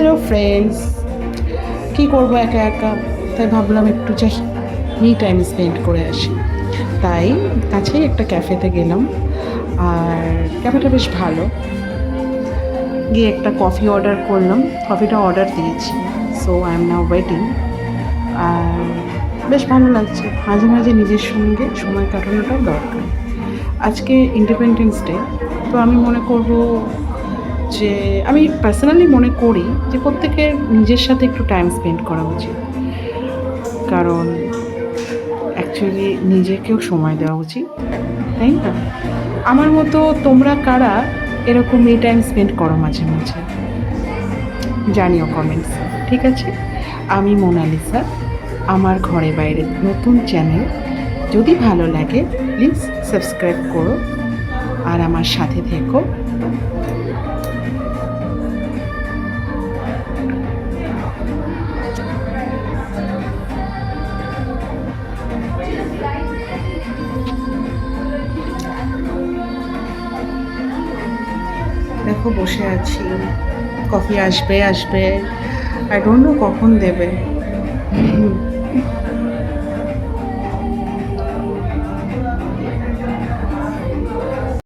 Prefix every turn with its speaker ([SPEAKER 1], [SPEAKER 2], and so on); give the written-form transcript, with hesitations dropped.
[SPEAKER 1] Hello friends, কী করবো একা একা, তাই ভাবলাম একটু যাই মি টাইম স্পেন্ড করে আসি। তাই কাছেই একটা ক্যাফেতে গেলাম, আর ক্যাফেটা বেশ ভালো। গিয়ে একটা কফি অর্ডার করলাম, কফিটা অর্ডার দিয়েছি। So I am now waiting. আর বেশ ভালো লাগছে, মাঝে মাঝে নিজের সঙ্গে সময় কাটানোটাও দরকার। আজকে ইন্ডিপেন্ডেন্স ডে, তো আমি মনে করব যে আমি পার্সোনালি মনে করি যে প্রত্যেকের নিজের সাথে একটু টাইম স্পেন্ড করা উচিত, কারণ অ্যাকচুয়ালি নিজেকেও সময় দেওয়া উচিত, তাই না? আমার মতো তোমরা কারা এরকম মি টাইম স্পেন্ড করো মাঝে মাঝে, জানিও কমেন্টস। ঠিক আছে, আমি মোনালিসা, আমার ঘরে বাইরে নতুন চ্যানেল। যদি ভালো লাগে প্লিজ সাবস্ক্রাইব করো আর আমার সাথে থেকো। দেখো বসে আছি, কফি আসবে আসবে, আই ডোন্ট নো কখন দেবে।